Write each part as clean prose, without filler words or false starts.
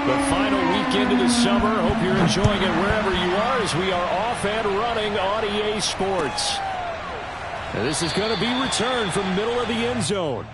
The final weekend of the summer. Hope you're enjoying it wherever you are as we are off and running on EA Sports. And this is going to be returned from middle of the end zone.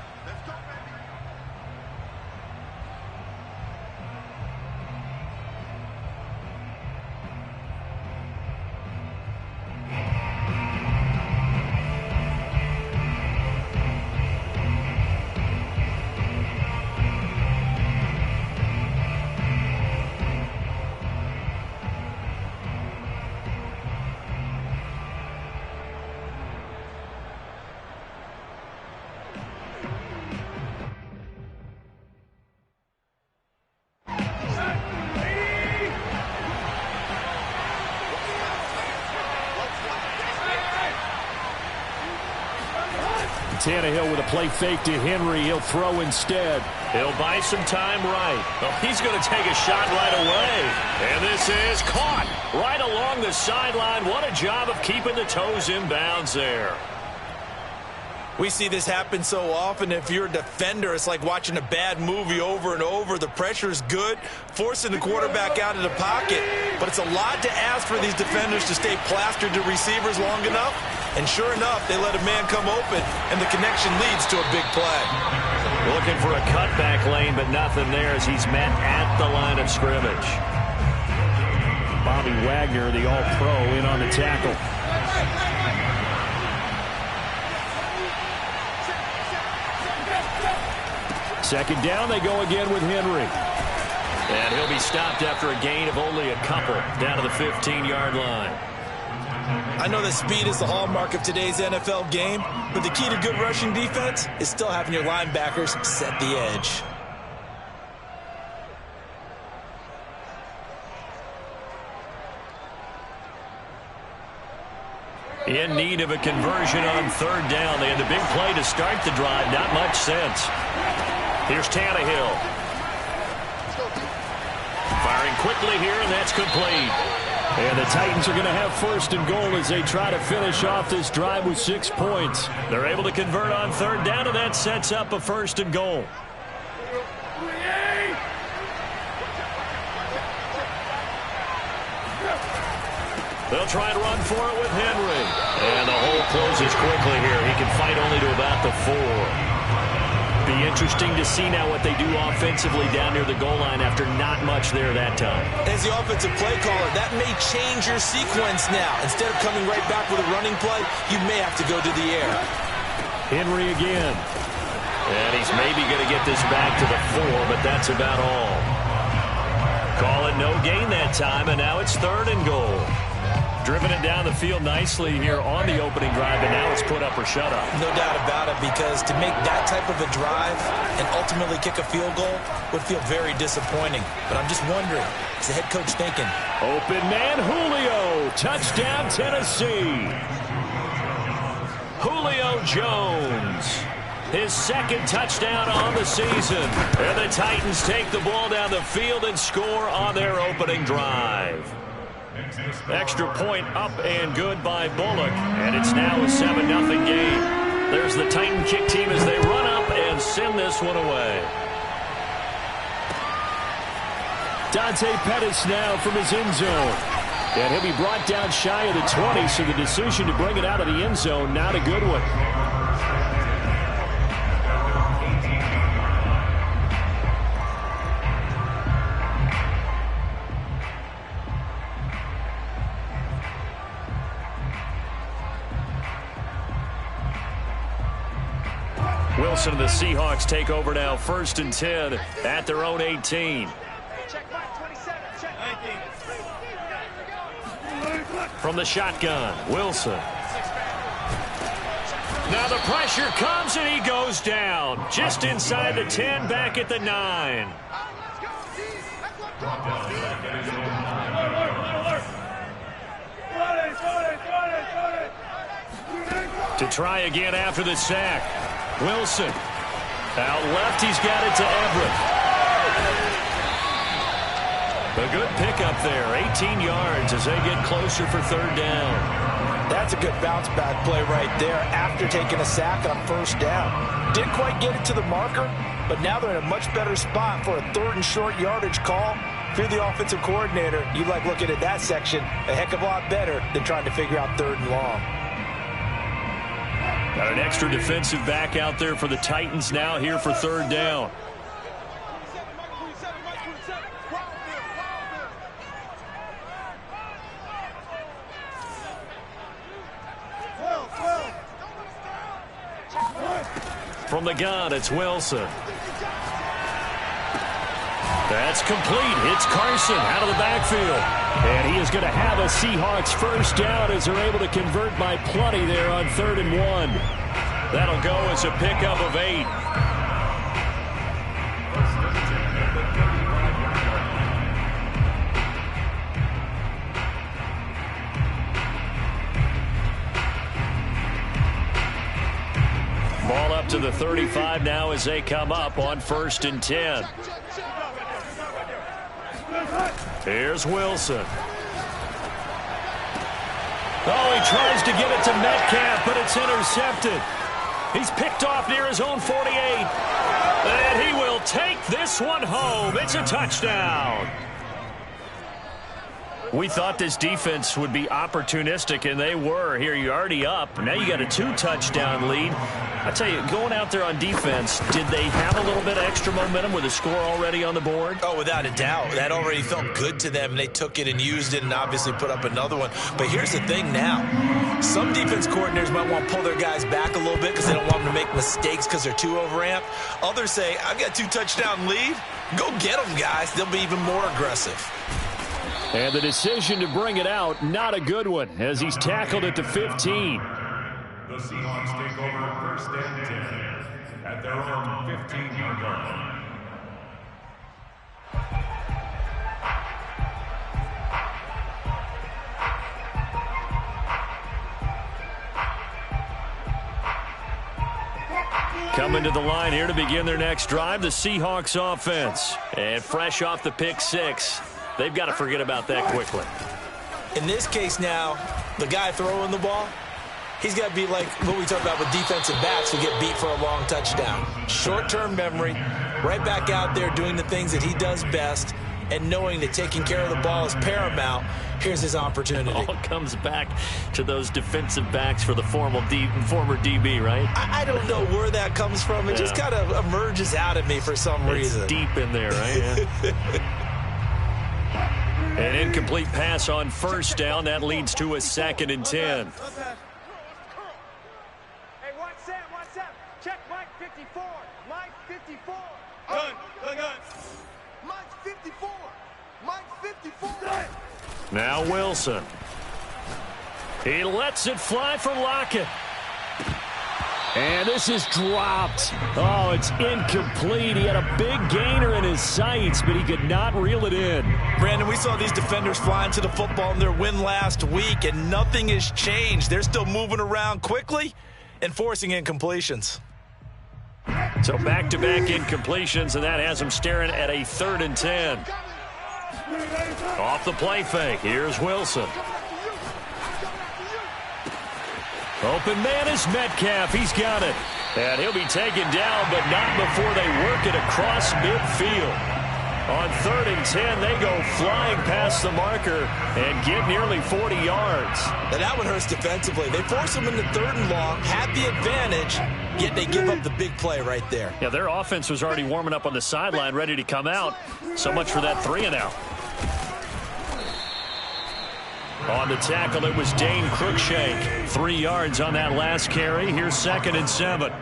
Tannehill with a play fake to Henry. He'll throw instead. He'll buy some time right. Oh, he's going to take a shot right away. And this is caught right along the sideline. What a job of keeping the toes in bounds there. We see this happen so often. If you're a defender, it's like watching a bad movie over and over. The pressure is good, forcing the quarterback out of the pocket. But it's a lot to ask for these defenders to stay plastered to receivers long enough. And sure enough, they let a man come open, and the connection leads to a big play. Looking for a cutback lane, but nothing there as he's met at the line of scrimmage. Bobby Wagner, the All-Pro, in on the tackle. Second down, they go again with Henry. And he'll be stopped after a gain of only a couple down to the 15-yard line. I know that speed is the hallmark of today's NFL game, but the key to good rushing defense is still having your linebackers set the edge. In need of a conversion on third down. They had the big play to start the drive. Not much sense. Here's Tannehill. Firing quickly here, and that's complete. And the Titans are going to have first and goal as they try to finish off this drive with 6 points. They're able to convert on third down, and that sets up a first and goal. They'll try and run for it with Henry. And the hole closes quickly here. He can fight only to about the 4. Be interesting to see now what they do offensively down near the goal line after not much there that time. As the offensive play caller, that may change your sequence now. Instead of coming right back with a running play, you may have to go to the air. Henry again. And he's maybe going to get this back to the 4, but that's about all. Call it no gain that time, and now it's third and goal. Driven it down the field nicely here on the opening drive, and now it's put up or shut up. No doubt about it, because to make that type of a drive and ultimately kick a field goal would feel very disappointing. But I'm just wondering, is the head coach thinking? Open man, Julio. Touchdown, Tennessee. Julio Jones. His second touchdown on the season. And the Titans take the ball down the field and score on their opening drive. Extra point up and good by Bullock, and it's now a 7-0 game. There's the Titan kick team as they run up and send this one away. Dante Pettis now from his end zone. And he'll be brought down shy of the 20, so the decision to bring it out of the end zone, not a good one. Wilson and the Seahawks take over now, 1st and 10 at their own 18. From the shotgun, Wilson. Now the pressure comes and he goes down. Just inside the 10, back at the 9. To try again after the sack. Wilson. Out left, he's got it to Everett. A good pickup there, 18 yards as they get closer for third down. That's a good bounce-back play right there after taking a sack on first down. Didn't quite get it to the marker, but now they're in a much better spot for a 3rd and short yardage call. If you're the offensive coordinator, you like looking at that section a heck of a lot better than trying to figure out 3rd and long. Got an extra defensive back out there for the Titans now here for 3rd down. From the gun, it's Wilson. That's complete. It's Carson out of the backfield. And he is going to have a Seahawks first down as they're able to convert by plenty there on 3rd and 1. That'll go as a pickup of 8. Ball up to the 35 now as they come up on 1st and 10. Here's Wilson. Oh, he tries to get it to Metcalf, but it's intercepted. He's picked off near his own 48. And he will take this one home. It's a touchdown. We thought this defense would be opportunistic, and they were. Here, you're already up. Now you got a 2-touchdown lead. I tell you, going out there on defense, did they have a little bit of extra momentum with a score already on the board? Oh, without a doubt. That already felt good to them, and they took it and used it and obviously put up another one. But here's the thing now. Some defense coordinators might want to pull their guys back a little bit because they don't want them to make mistakes because they're too overamped. Others say, I've got a 2-touchdown lead. Go get them, guys. They'll be even more aggressive. And the decision to bring it out, not a good one, as he's tackled at the 15. The Seahawks take over 1st and 10 at their own 15-yard line. Coming to the line here to begin their next drive, the Seahawks offense. And fresh off the pick 6. They've got to forget about that quickly. In this case now, the guy throwing the ball, he's got to be like what we talk about with defensive backs who get beat for a long touchdown. Short-term memory, right back out there doing the things that he does best, and knowing that taking care of the ball is paramount. Here's his opportunity. All comes back to those defensive backs for the former DB, right? I don't know where that comes from. It just kind of emerges out of me for some reason. It's deep in there, right? Yeah. An incomplete pass on 1st down. That leads to a 2nd and 10. Hey, watch that. Check Mike 54. Mike 54. Gun. Mike 54. Mike 54. Now Wilson. He lets it fly for Lockett. And this is dropped. Oh, it's incomplete. He had a big gainer in his sights, but he could not reel it in. Brandon, we saw these defenders flying to the football in their win last week, and nothing has changed. They're still moving around quickly and forcing incompletions. So back-to-back incompletions, and that has them staring at a 3rd and 10. Off the play fake, here's Wilson. Open man is Metcalf. He's got it. And he'll be taken down, but not before they work it across midfield. On 3rd and 10, they go flying past the marker and get nearly 40 yards. Now that one hurts defensively. They force them into 3rd and long, had the advantage, yet they give up the big play right there. Yeah, their offense was already warming up on the sideline, ready to come out. So much for that 3-and-out. On the tackle, it was Dane Cruikshank. 3 yards on that last carry. Here's 2nd and 7.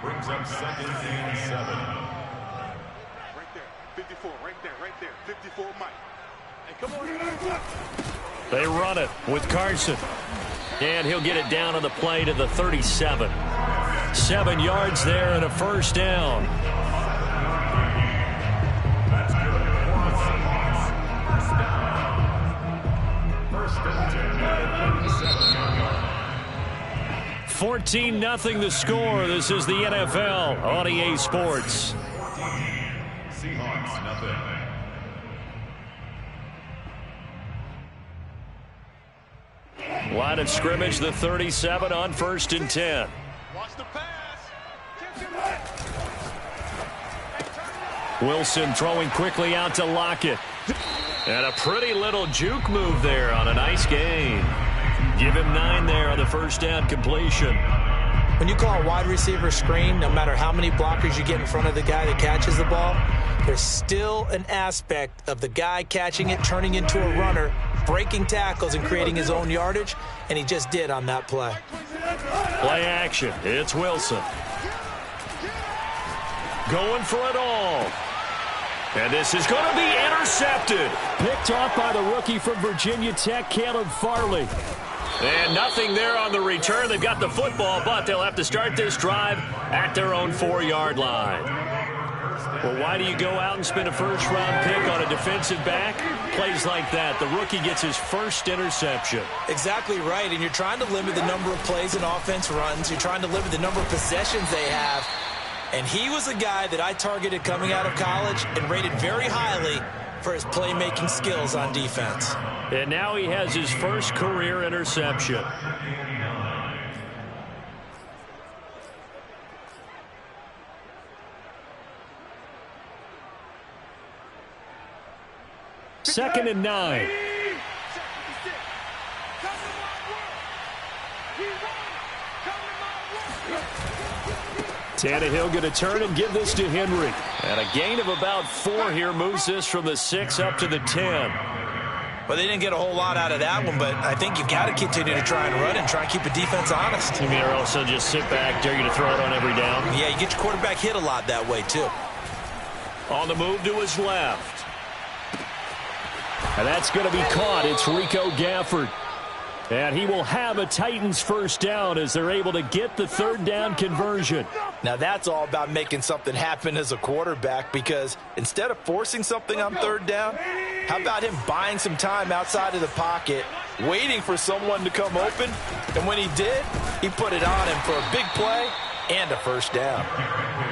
Brings up 2nd and 7. Right there. 54. Right there. 54 Mike. Hey, come on. They run it with Carson. And he'll get it down on the play to the 37. 7 yards there and a first down. 14-0 the score. This is the NFL on EA Sports. Seahawks, nothing. Line of scrimmage, the 37 on 1st and 10. Watch the pass. Wilson throwing quickly out to Lockett. And a pretty little juke move there on a nice gain. Give him 9 there on the first down completion. When you call a wide receiver screen, no matter how many blockers you get in front of the guy that catches the ball, there's still an aspect of the guy catching it, turning into a runner, breaking tackles and creating his own yardage, and he just did on that play. Play action. It's Wilson. Going for it all. And this is going to be intercepted. Picked off by the rookie from Virginia Tech, Caleb Farley. And nothing there on the return. They've got the football, but they'll have to start this drive at their own 4-yard line. Well, why do you go out and spend a first-round pick on a defensive back? Plays like that. The rookie gets his first interception. Exactly right, and you're trying to limit the number of plays and offense runs. You're trying to limit the number of possessions they have. And he was a guy that I targeted coming out of college and rated very highly for his playmaking skills on defense. And now he has his first career interception. Second and 9. Tannehill going to turn and give this to Henry. And a gain of about 4 here moves this from the 6 up to the 10. Well, they didn't get a whole lot out of that one, but I think you've got to continue to try and run and try and keep a defense honest. You mean or also just sit back, dare you to throw it on every down? Yeah, you get your quarterback hit a lot that way, too. On the move to his left. And that's going to be caught. It's Rico Gafford. And he will have a Titans first down as they're able to get the third down conversion. Now, that's all about making something happen as a quarterback, because instead of forcing something on third down, how about him buying some time outside of the pocket, waiting for someone to come open, and when he did, he put it on him for a big play and a first down.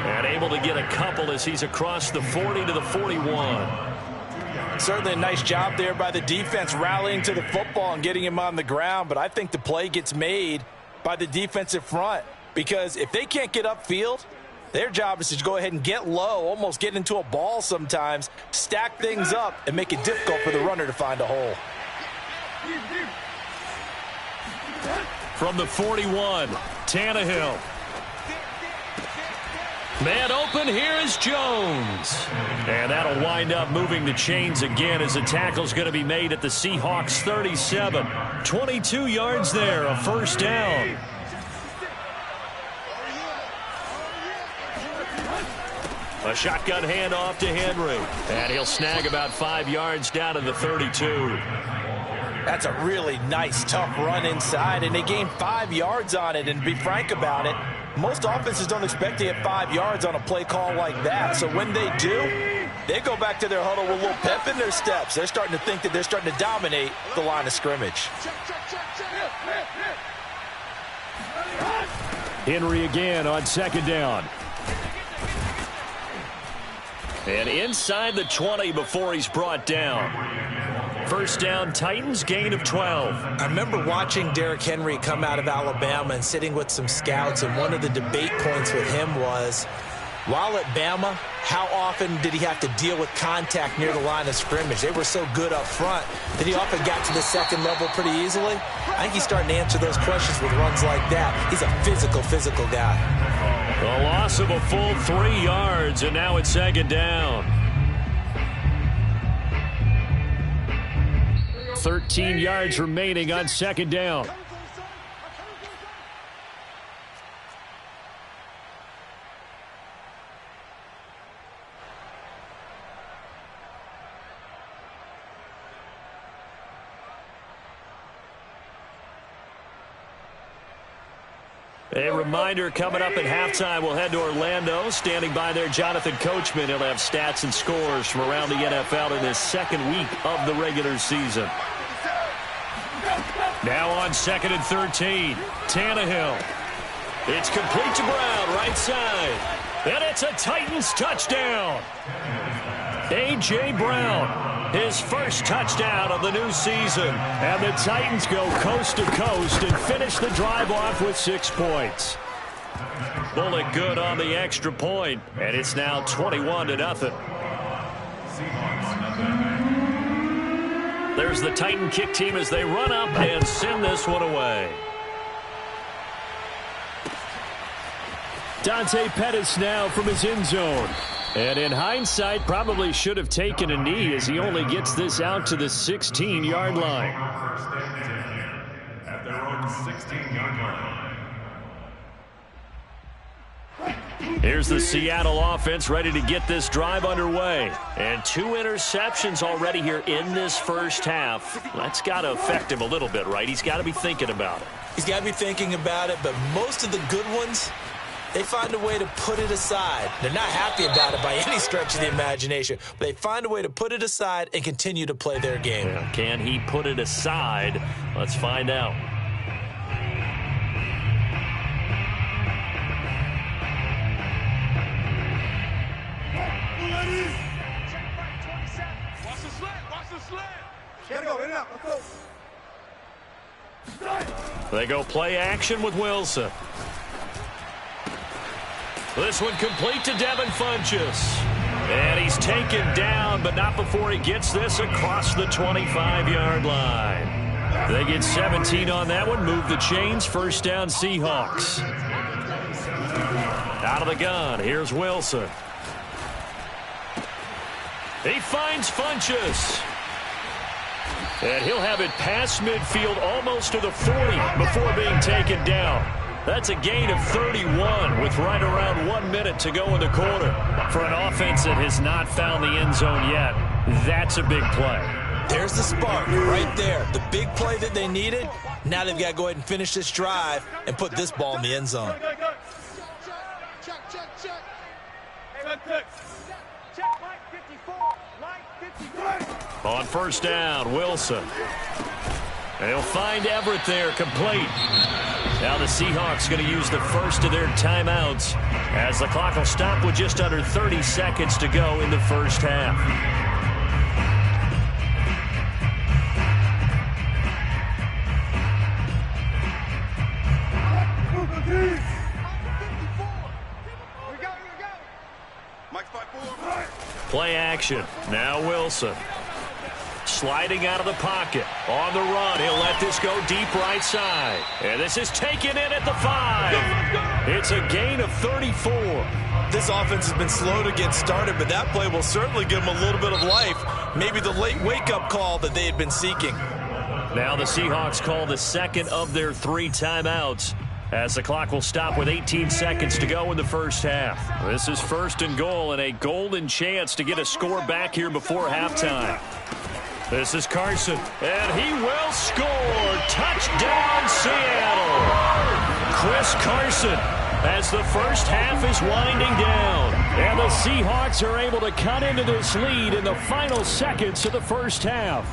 And able to get a couple as he's across the 40 to the 41. Certainly a nice job there by the defense rallying to the football and getting him on the ground, but I think the play gets made by the defensive front, because if they can't get upfield, their job is to go ahead and get low, almost get into a ball sometimes, stack things up, and make it difficult for the runner to find a hole. From the 41, Tannehill. Man open, here is Jones. And that'll wind up moving the chains again as the tackle's going to be made at the Seahawks 37. 22 yards there, a first down. A shotgun handoff to Henry. And he'll snag about 5 yards down to the 32. That's a really nice, tough run inside, and they gained 5 yards on it. And to be frank about it, most offenses don't expect to get 5 yards on a play call like that. So when they do, they go back to their huddle with a little pep in their steps. They're starting to think that they're starting to dominate the line of scrimmage. Henry again on second down. And inside the 20 before he's brought down. First down, Titans, gain of 12. I remember watching Derrick Henry come out of Alabama and sitting with some scouts, and one of the debate points with him was, while at Bama, how often did he have to deal with contact near the line of scrimmage? They were so good up front that he often got to the second level pretty easily. I think he's starting to answer those questions with runs like that. He's a physical guy. A loss of a full 3 yards, and now it's second down. 13 yards remaining on second down. A reminder, coming up at halftime, we'll head to Orlando. Standing by there, Jonathan Coachman. He'll have stats and scores from around the NFL in this second week of the regular season. Now on second and 13, Tannehill. It's complete to Brown, right side. And it's a Titans touchdown. A.J. Brown, his first touchdown of the new season. And the Titans go coast to coast and finish the drive off with 6 points. Bullock good on the extra point, and it's now 21-0. There's the Titan kick team as they run up and send this one away. Dante Pettis now from his end zone. And in hindsight, probably should have taken a knee as he only gets this out to the 16-yard line. At their own 16-yard line. Here's the Seattle offense ready to get this drive underway. And 2 interceptions already here in this first half. That's got to affect him a little bit, right? He's got to be thinking about it. He's got to be thinking about it, but most of the good ones, they find a way to put it aside. They're not happy about it by any stretch of the imagination, but they find a way to put it aside and continue to play their game. Yeah, can he put it aside? Let's find out. They go play action with Wilson. This one complete to Devin Funchess. And he's taken down, but not before he gets this across the 25-yard line. They get 17 on that one, move the chains, first down Seahawks. Out of the gun, here's Wilson. He finds Funchess. And he'll have it past midfield almost to the 40 before being taken down. That's a gain of 31 with right around 1 minute to go in the quarter. For an offense that has not found the end zone yet, that's a big play. There's the spark right there. The big play that they needed. Now they've got to go ahead and finish this drive and put this ball in the end zone. On first down, Wilson. And he'll find Everett there, complete. Now the Seahawks going to use the first of their timeouts as the clock will stop with just under 30 seconds to go in the first half. Play action. Now Wilson. Sliding out of the pocket. On the run. He'll let this go deep right side. And this is taken in at the 5. It's a gain of 34. This offense has been slow to get started, but that play will certainly give them a little bit of life. Maybe the late wake-up call that they had been seeking. Now the Seahawks call the second of their 3 timeouts as the clock will stop with 18 seconds to go in the first half. This is first and goal and a golden chance to get a score back here before halftime. This is Carson, and he will score. Touchdown, Seattle. Chris Carson as the first half is winding down. And the Seahawks are able to cut into this lead in the final seconds of the first half.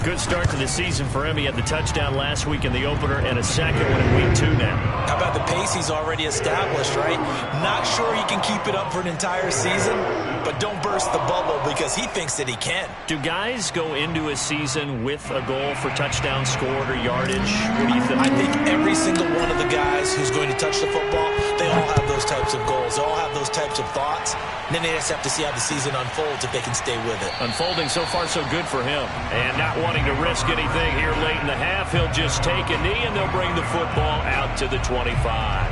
Good start to the season for him. He had the touchdown last week in the opener and a second one in week 2 now. How about the pace he's already established, right? Not sure he can keep it up for an entire season, but don't burst the bubble because he thinks that he can. Do guys go into a season with a goal for touchdown scored or yardage? What do you think? I think every single one of the guys who's going to touch the football, they all have those types of goals. They all have those types of thoughts. And then they just have to see how the season unfolds if they can stay with it. Unfolding so far so good for him. And not wanting to risk anything here late in the half, he'll just take a knee and they'll bring the football out to the 25.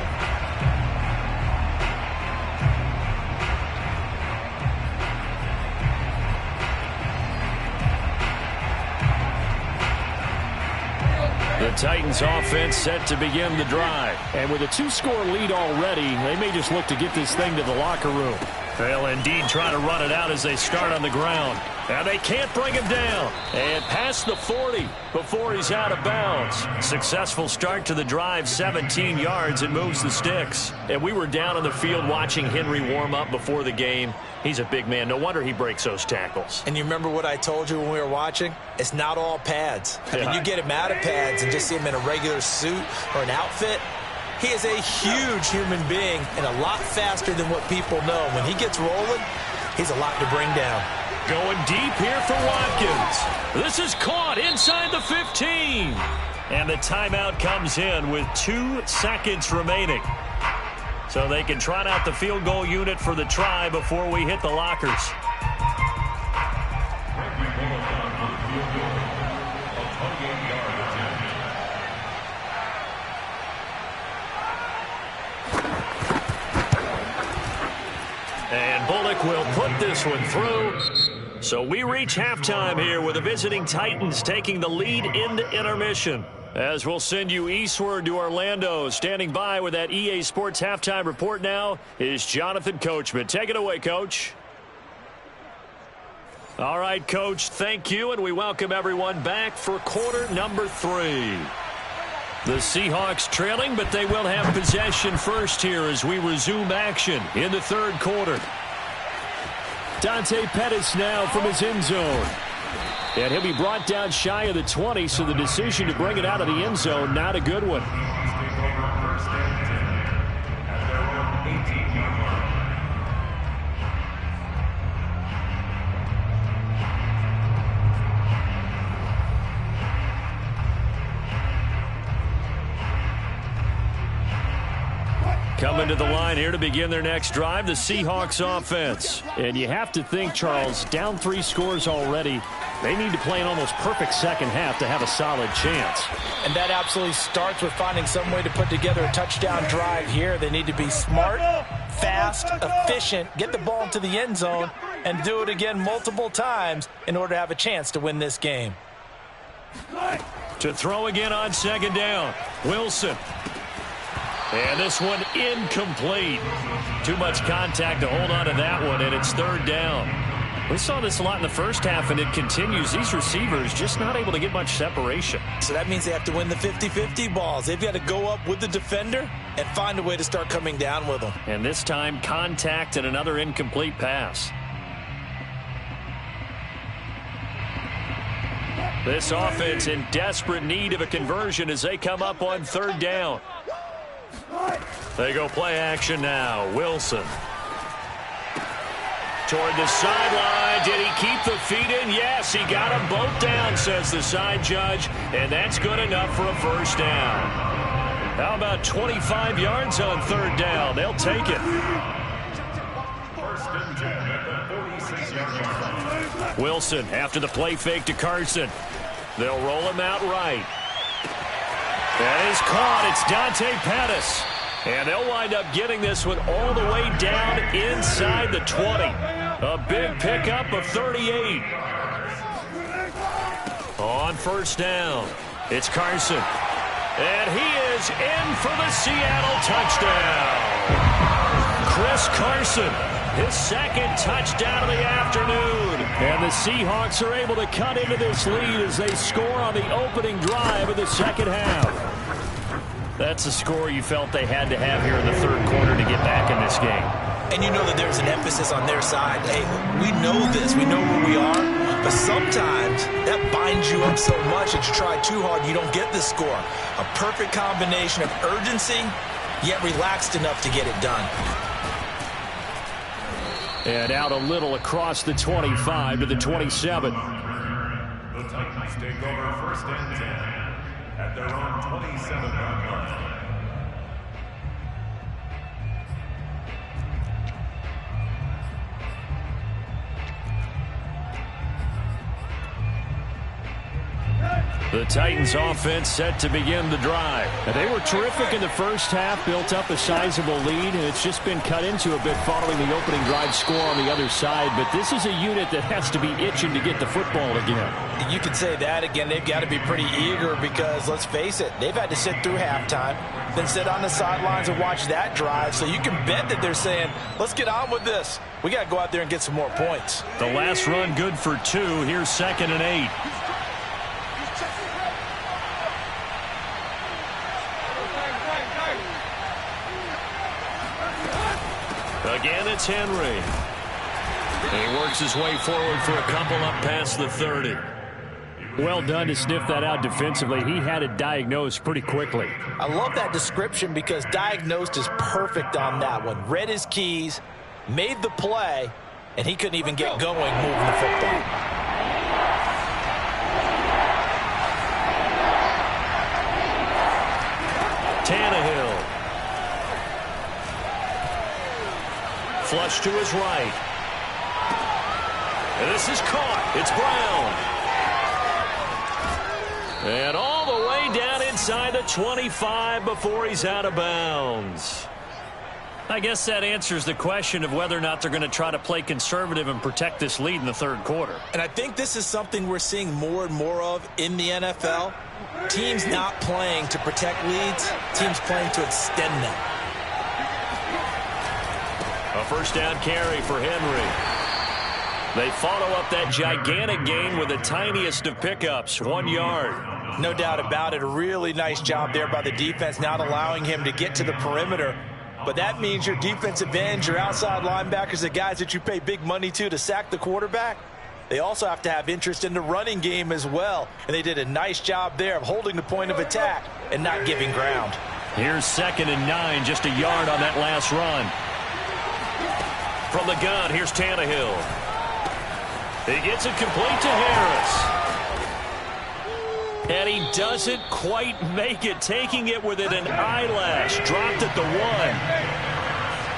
The Titans offense set to begin the drive. And with a 2-score lead already, they may just look to get this thing to the locker room. They'll indeed try to run it out as they start on the ground. And they can't bring him down. And past the 40 before he's out of bounds. Successful start to the drive, 17 yards, and moves the sticks. And we were down on the field watching Henry warm up before the game. He's a big man. No wonder he breaks those tackles. And you remember what I told you when we were watching? It's not all pads. I mean, you get him out of pads and just see him in a regular suit or an outfit. He is a huge human being and a lot faster than what people know. When he gets rolling, He's a lot to bring down. Going deep here for Watkins. This is caught inside the 15. And the timeout comes in with 2 seconds remaining. So they can trot out the field goal unit for the try before we hit the lockers. And Bullock will put this one through. So we reach halftime here with the visiting Titans taking the lead into intermission. As we'll send you eastward to Orlando. Standing by with that EA Sports halftime report now is Jonathan Coachman. Take it away, Coach. All right, Coach, thank you, and we welcome everyone back for quarter number 3. The Seahawks trailing, but they will have possession first here as we resume action in the third quarter. Dante Pettis now from his end zone. And he'll be brought down shy of the 20, so the decision to bring it out of the end zone, not a good one. Coming to the line here to begin their next drive, the Seahawks offense. And you have to think, Charles, down 3 scores already. They need to play an almost perfect second half to have a solid chance. And that absolutely starts with finding some way to put together a touchdown drive here. They need to be smart, fast, efficient, get the ball into the end zone, and do it again multiple times in order to have a chance to win this game. To throw again on second down, Wilson. And this one incomplete. Too much contact to hold on to that one, and it's third down. We saw this a lot in the first half, and it continues. These receivers just not able to get much separation. So that means they have to win the 50-50 balls. They've got to go up with the defender and find a way to start coming down with them. And this time, contact and another incomplete pass. This offense in desperate need of a conversion as they come up on third down. They go play action now. Wilson. Toward the sideline. Did he keep the feet in? Yes, he got them both down, says the side judge. And that's good enough for a first down. How about 25 yards on third down? They'll take it. Wilson after the play fake to Carson. They'll roll him out right. That is caught. It's Dante Pettis. And they'll wind up getting this one all the way down inside the 20. A big pickup of 38. On first down, it's Carson. And he is in for the Seattle touchdown. Chris Carson, his second touchdown of the afternoon. And the Seahawks are able to cut into this lead as they score on the opening drive of the second half. That's a score you felt they had to have here in the third quarter to get back in this game. And you know that there's an emphasis on their side. Hey, we know this. We know where we are. But sometimes that binds you up so much that you try too hard and you don't get the score. A perfect combination of urgency, yet relaxed enough to get it done. And out a little across the 25 to the 27. The Titans take over first and 10 at their own 27-yard line. The Titans offense set to begin the drive. Now, they were terrific in the first half, built up a sizable lead, and it's just been cut into a bit following the opening drive score on the other side. But this is a unit that has to be itching to get the football again. You could say that again. They've got to be pretty eager because, let's face it, they've had to sit through halftime, then sit on the sidelines and watch that drive. So you can bet that they're saying, let's get on with this. We got to go out there and get some more points. The last run good for 2. Here's 2nd and 8. Again, it's Henry. He works his way forward for a couple up past the 30. Well done to sniff that out defensively. He had it diagnosed pretty quickly. I love that description because diagnosed is perfect on that one. Read his keys, made the play, and he couldn't even get going moving the football. Tannehill. Flush to his right. And this is caught. It's Brown. And all the way down inside the 25 before he's out of bounds. I guess that answers the question of whether or not they're going to try to play conservative and protect this lead in the third quarter. And I think this is something we're seeing more and more of in the NFL. Teams not playing to protect leads, teams playing to extend them. A first down carry for Henry. They follow up that gigantic gain with the tiniest of pickups, 1 yard. No doubt about it. A really nice job there by the defense, not allowing him to get to the perimeter. But that means your defensive ends, your outside linebackers, the guys that you pay big money to sack the quarterback, they also have to have interest in the running game as well. And they did a nice job there of holding the point of attack and not giving ground. Here's 2nd and 9, just a yard on that last run. From the gun, here's Tannehill. He gets it complete to Harris. And he doesn't quite make it, taking it within an eyelash. Dropped at the 1.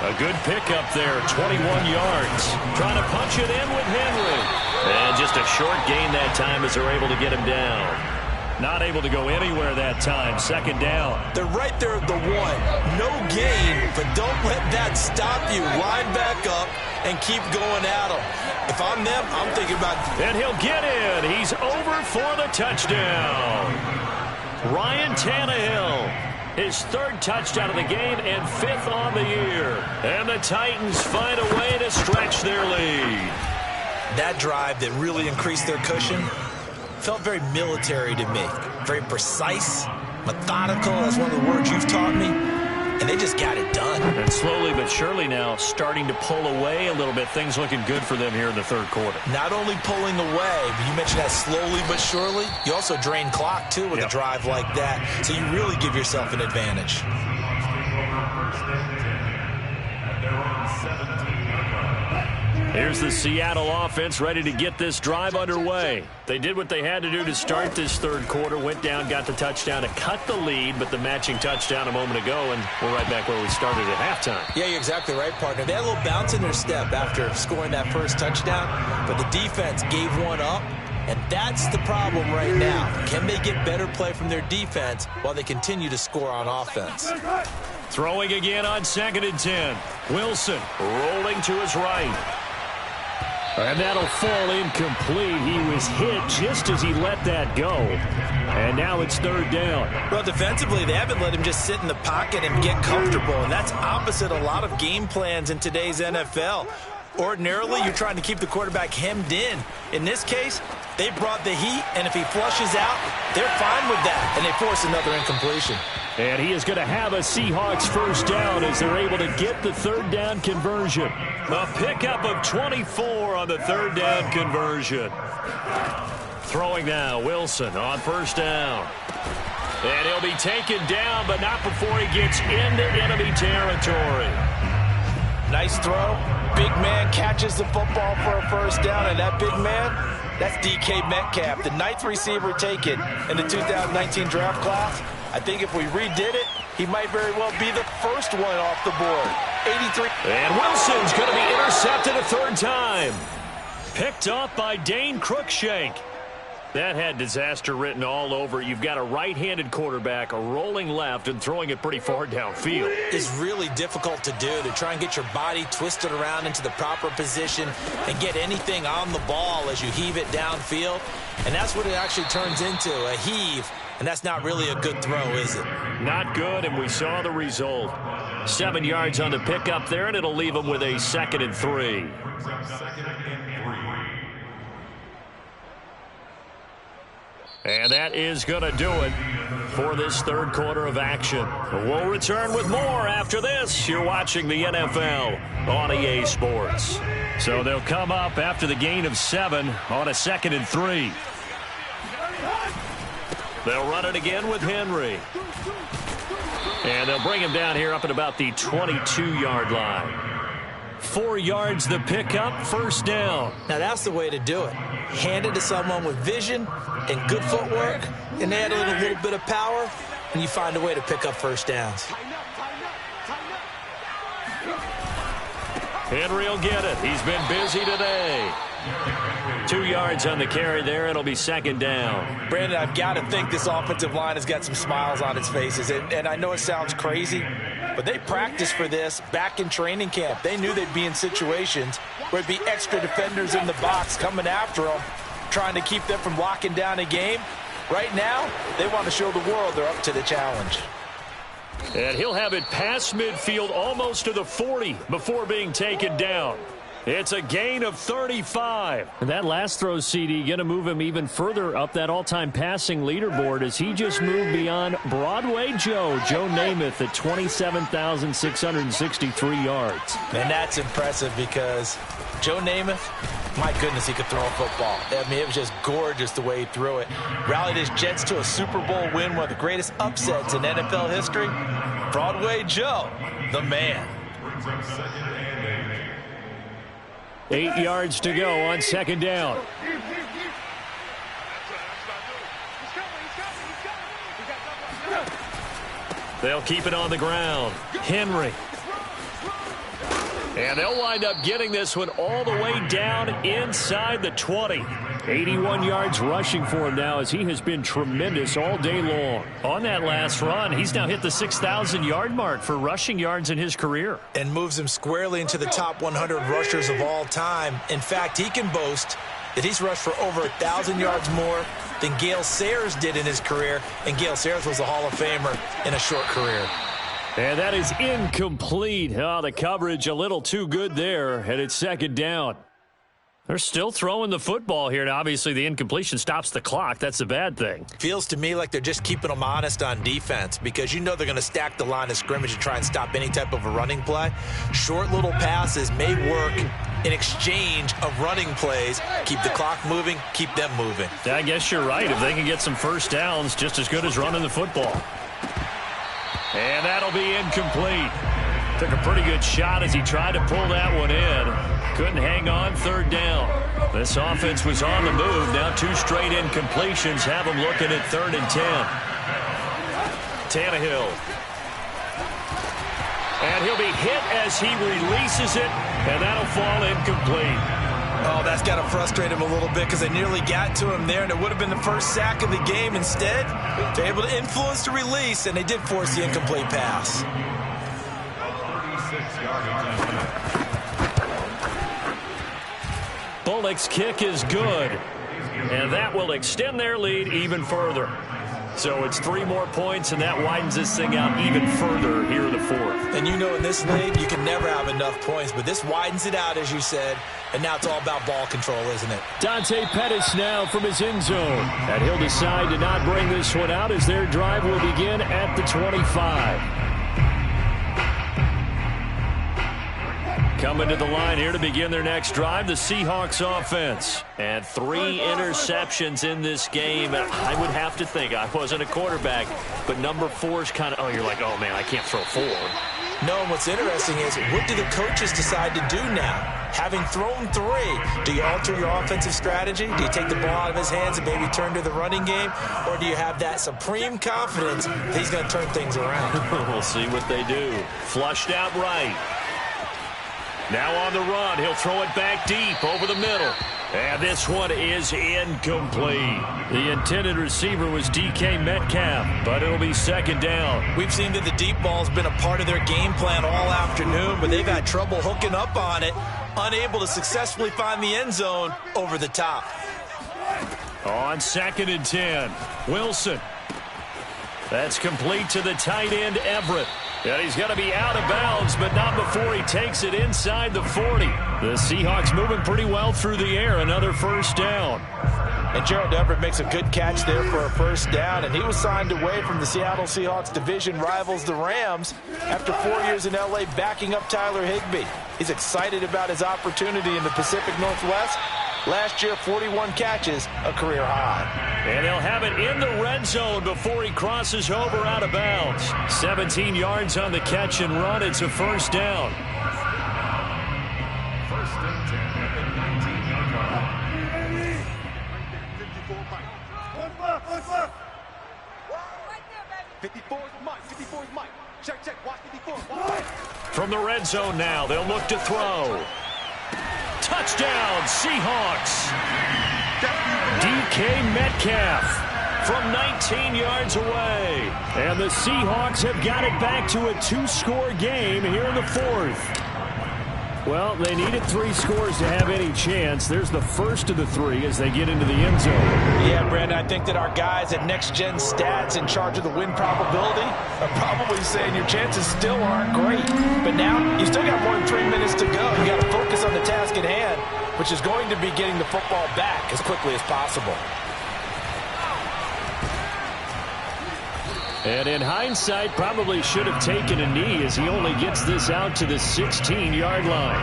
A good pickup there, 21 yards. Trying to punch it in with Henry. And just a short gain that time as they're able to get him down. Not able to go anywhere that time. 2nd down. They're right there at the 1. No gain, but don't let that stop you. Line back up and keep going at them. If I'm them, I'm thinking about... And he'll get in. He's over for the touchdown. Ryan Tannehill. His 3rd touchdown of the game and 5th on the year. And the Titans find a way to stretch their lead. That drive that really increased their cushion felt very military to me. Very precise, methodical, that's one of the words you've taught me. And they just got it done. And slowly but surely now starting to pull away a little bit. Things looking good for them here in the third quarter. Not only pulling away, but you mentioned that slowly but surely. You also drain clock, too, with a drive like that. So you really give yourself an advantage. Here's the Seattle offense ready to get this drive underway. They did what they had to do to start this third quarter. Went down, got the touchdown to cut the lead, but the matching touchdown a moment ago, and we're right back where we started at halftime. Yeah, you're exactly right, partner. They had a little bounce in their step after scoring that first touchdown, but the defense gave one up, and that's the problem right now. Can they get better play from their defense while they continue to score on offense? Throwing again on 2nd and 10. Wilson rolling to his right. And that'll fall incomplete. He was hit just as he let that go. And now it's 3rd down. Well, defensively, they haven't let him just sit in the pocket and get comfortable. And that's opposite a lot of game plans in today's NFL. Ordinarily, you're trying to keep the quarterback hemmed in. In this case, they brought the heat, and if he flushes out, they're fine with that. And they force another incompletion. And he is going to have a Seahawks first down as they're able to get the 3rd down conversion. A pickup of 24 on the 3rd down conversion. Throwing now, Wilson on 1st down. And he'll be taken down, but not before he gets into enemy territory. Nice throw. Big man catches the football for a first down, and that big man, that's DK Metcalf, the 9th receiver taken in the 2019 draft class. I think if we redid it, he might very well be the first one off the board. 83. And Wilson's going to be intercepted a 3rd time. Picked off by Dane Cruikshank. That had disaster written all over. You've got a right-handed quarterback, a rolling left, and throwing it pretty far downfield. It's really difficult to do, to try and get your body twisted around into the proper position and get anything on the ball as you heave it downfield. And that's what it actually turns into, a heave. And that's not really a good throw, is it? Not good, and we saw the result. 7 yards on the pickup there, and it'll leave them with a 2nd and 3. And that is going to do it for this third quarter of action. We'll return with more after this. You're watching the NFL on EA Sports. So they'll come up after the gain of 7 on a 2nd and 3. They'll run it again with Henry. And they'll bring him down here up at about the 22-yard line. 4 yards the pickup, first down. Now that's the way to do it. Hand it to someone with vision and good footwork, and add a little bit of power, and you find a way to pick up first downs. Henry will get it. He's been busy today. 2 yards on the carry there. It'll be second down. Brandon, I've got to think this offensive line has got some smiles on its faces. And I know it sounds crazy, but they practiced for this back in training camp. They knew they'd be in situations where there'd be extra defenders in the box coming after them, trying to keep them from locking down a game. Right now, they want to show the world they're up to the challenge. And he'll have it past midfield, almost to the 40 before being taken down. It's a gain of 35. And that last throw, CD, going to move him even further up that all-time passing leaderboard as he just moved beyond Broadway Joe Namath at 27,663 yards. And that's impressive because Joe Namath, my goodness, he could throw a football. I mean, it was just gorgeous the way he threw it. Rallied his Jets to a Super Bowl win, one of the greatest upsets in NFL history. Broadway Joe, the man. 8 yards to go on second down. They'll keep it on the ground. Henry. And they'll wind up getting this one all the way down inside the 20. 81 yards rushing for him now as he has been tremendous all day long. On that last run, he's now hit the 6,000-yard mark for rushing yards in his career. And moves him squarely into the top 100 rushers of all time. In fact, he can boast that he's rushed for over 1,000 yards more than Gale Sayers did in his career. And Gale Sayers was a Hall of Famer in a short career. And that is incomplete. Oh, the coverage a little too good there, and it's second down. They're still throwing the football here. Now, obviously, the incompletion stops the clock. That's a bad thing. Feels to me like they're just keeping them honest on defense because you know they're going to stack the line of scrimmage and try and stop any type of a running play. Short little passes may work in exchange of running plays. Keep the clock moving, keep them moving. I guess you're right. If they can get some first downs, just as good as running the football. And that'll be incomplete. Took a pretty good shot as he tried to pull that one in. Couldn't hang on, third down. This offense was on the move. Now 2 straight incompletions have them looking at 3rd and 10. Tannehill. And he'll be hit as he releases it, and that'll fall incomplete. Oh, that's got to frustrate him a little bit because they nearly got to him there, and it would have been the first sack of the game. Instead, they're able to influence the release, and they did force the incomplete pass. Bullock's kick is good, and that will extend their lead even further. So it's 3 more points, and that widens this thing out even further here in the 4th. And you know in this league, you can never have enough points, but this widens it out, as you said, and now it's all about ball control, isn't it? Dante Pettis now from his end zone. And he'll decide to not bring this one out as their drive will begin at the 25. Coming to the line here to begin their next drive, the Seahawks offense. And 3 interceptions in this game. I would have to think, I wasn't a quarterback, but number 4 is kind of, oh, you're like, oh, man, I can't throw 4. No, and what's interesting is, what do the coaches decide to do now? Having thrown 3, do you alter your offensive strategy? Do you take the ball out of his hands and maybe turn to the running game? Or do you have that supreme confidence that he's going to turn things around? We'll see what they do. Flushed out right. Now on the run, he'll throw it back deep over the middle. And this one is incomplete. The intended receiver was DK Metcalf, but it'll be second down. We've seen that the deep ball's been a part of their game plan all afternoon, but they've had trouble hooking up on it, unable to successfully find the end zone over the top. On 2nd and 10, Wilson. That's complete to the tight end, Everett. And he's going to be out of bounds, but not before he takes it inside the 40. The Seahawks moving pretty well through the air. Another first down. And Gerald Everett makes a good catch there for a first down, and he was signed away from the Seattle Seahawks division rivals, the Rams, after 4 years in L.A. backing up Tyler Higbee. He's excited about his opportunity in the Pacific Northwest. Last year, 41 catches, a career high. And they'll have it in the red zone before he crosses over out of bounds. 17 yards on the catch and run. It's a first down. First and 10 at the 19-yard line. 54 Mike. 54 is Mike. 54 is Mike. Check. Watch 54. From the red zone now, they'll look to throw. Touchdown, Seahawks. DK Metcalf from 19 yards away. And the Seahawks have got it back to a 2-score game here in the fourth. Well, they needed 3 scores to have any chance. There's the first of the 3 as they get into the end zone. Yeah, Brandon, I think that our guys at Next Gen Stats in charge of the win probability are probably saying your chances still aren't great. But now you still got more than 3 minutes to go. You got to focus on the task at hand, which is going to be getting the football back as quickly as possible. And in hindsight, probably should have taken a knee as he only gets this out to the 16-yard line.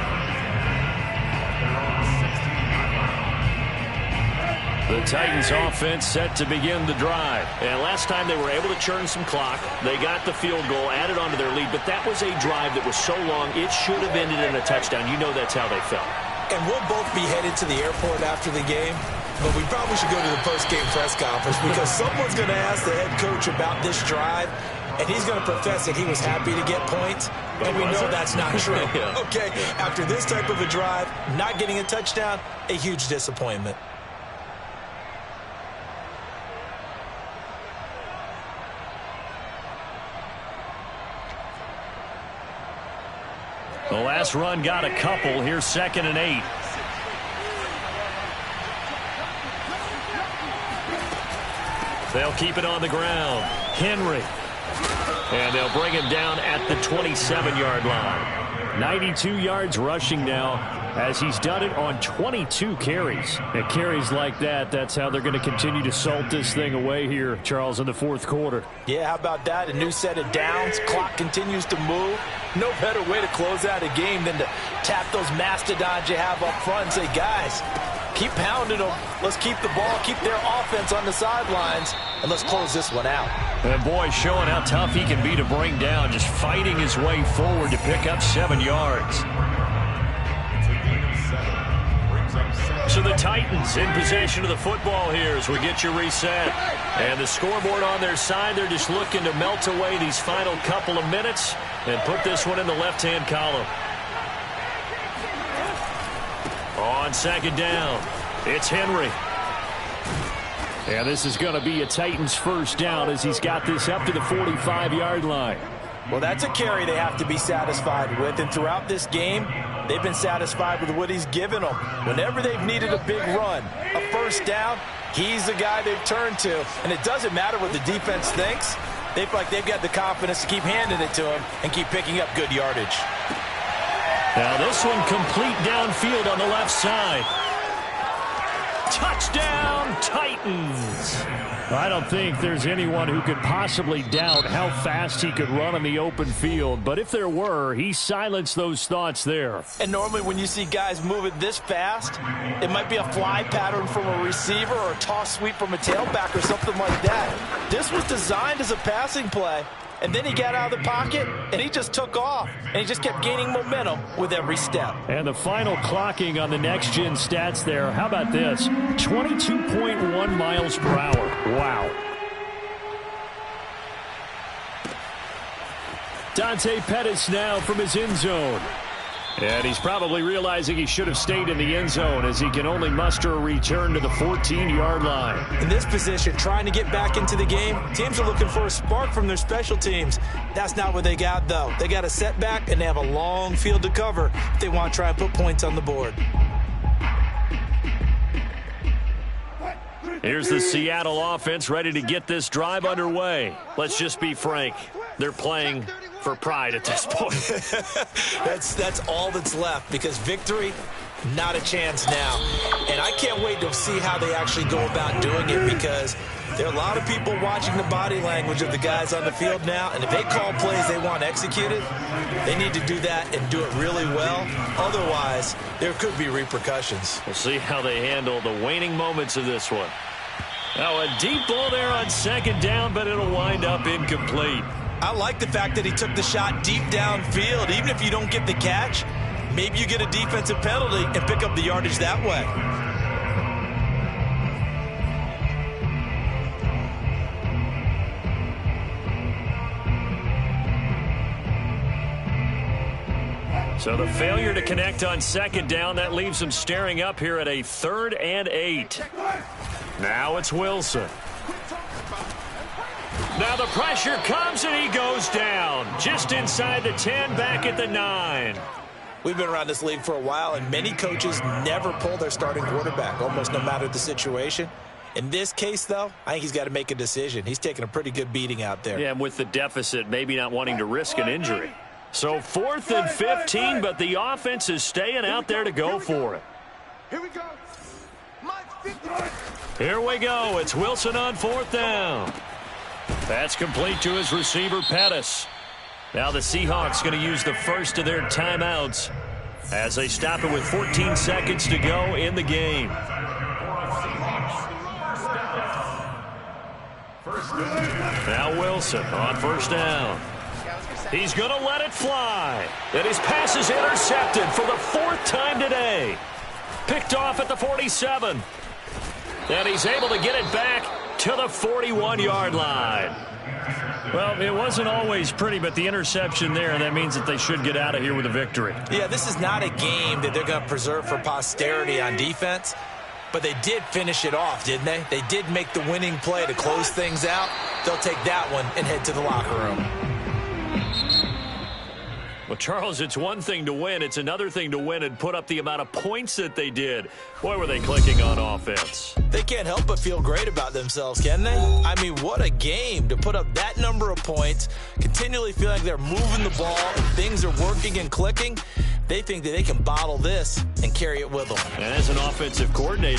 The Titans offense set to begin the drive. And last time they were able to churn some clock. They got the field goal, added on to their lead. But that was a drive that was so long, it should have ended in a touchdown. You know that's how they felt. And we'll both be headed to the airport after the game. But we probably should go to the post-game press conference because someone's going to ask the head coach about this drive, and he's going to profess that he was happy to get points, and we know that's not true. Okay, after this type of a drive, not getting a touchdown, a huge disappointment. The last run got a couple. Here's 2nd and 8. They'll keep it on the ground. Henry. And they'll bring him down at the 27-yard line. 92 yards rushing now as he's done it on 22 carries. And carries like that, that's how they're going to continue to salt this thing away here, Charles, in the fourth quarter. Yeah, how about that? A new set of downs. Clock continues to move. No better way to close out a game than to tap those mastodons you have up front and say, guys, keep pounding them. Let's keep the ball, keep their offense on the sidelines, and let's close this one out. And boy, showing how tough he can be to bring down, just fighting his way forward to pick up 7 yards. So the Titans in possession of the football here as we get you reset. And the scoreboard on their side, they're just looking to melt away these final couple of minutes and put this one in the left-hand column. On 2nd down, it's Henry. And this is going to be a Titans first down as he's got this up to the 45-yard line. Well, that's a carry they have to be satisfied with. And throughout this game, they've been satisfied with what he's given them. Whenever they've needed a big run, a first down, he's the guy they've turned to. And it doesn't matter what the defense thinks. They feel like they've got the confidence to keep handing it to him and keep picking up good yardage. Now this one complete downfield on the left side. Touchdown, Titans. I don't think there's anyone who could possibly doubt how fast he could run on the open field. But if there were, he silenced those thoughts there. And normally when you see guys moving this fast, it might be a fly pattern from a receiver or a toss sweep from a tailback or something like that. This was designed as a passing play. And then he got out of the pocket, and he just took off. And he just kept gaining momentum with every step. And the final clocking on the next-gen stats there, how about this? 22.1 miles per hour. Wow. Dante Pettis now from his end zone. And he's probably realizing he should have stayed in the end zone as he can only muster a return to the 14-yard line. In this position, trying to get back into the game, teams are looking for a spark from their special teams. That's not what they got, though. They got a setback, and they have a long field to cover if they want to try and put points on the board. Here's the Seattle offense ready to get this drive underway. Let's just be frank. They're playing for pride at this point. That's all that's left because victory, not a chance now. And I can't wait to see how they actually go about doing it because there are a lot of people watching the body language of the guys on the field now. And if they call plays they want executed, they need to do that and do it really well. Otherwise, there could be repercussions. We'll see how they handle the waning moments of this one. Now a deep ball there on 2nd down, but it'll wind up incomplete. I like the fact that he took the shot deep downfield. Even if you don't get the catch, maybe you get a defensive penalty and pick up the yardage that way. So the failure to connect on second down, that leaves them staring up here at a 3rd and 8. Now it's Wilson. Now the pressure comes and he goes down. Just inside the 10, back at the 9. We've been around this league for a while, and many coaches never pull their starting quarterback, almost no matter the situation. In this case, though, I think he's got to make a decision. He's taking a pretty good beating out there. Yeah, and with the deficit, maybe not wanting to risk an injury. So 4th and 15, but the offense is staying out there to go for it. Here we go. Here we go. It's Wilson on 4th down. That's complete to his receiver, Pettis. Now the Seahawks going to use the first of their timeouts as they stop it with 14 seconds to go in the game. Now Wilson on 1st down. He's going to let it fly. And his pass is intercepted for the 4th time today. Picked off at the 47. And he's able to get it back to the 41-yard line. Well, it wasn't always pretty, but the interception there, that means that they should get out of here with a victory. Yeah, this is not a game that they're going to preserve for posterity on defense, but they did finish it off, didn't they? They did make the winning play to close things out. They'll take that one and head to the locker room. Well, Charles, it's one thing to win. It's another thing to win and put up the amount of points that they did. Boy, were they clicking on offense. They can't help but feel great about themselves, can they? I mean, what a game to put up that number of points, continually feeling like they're moving the ball and things are working and clicking. They think that they can bottle this and carry it with them. And as an offensive coordinator,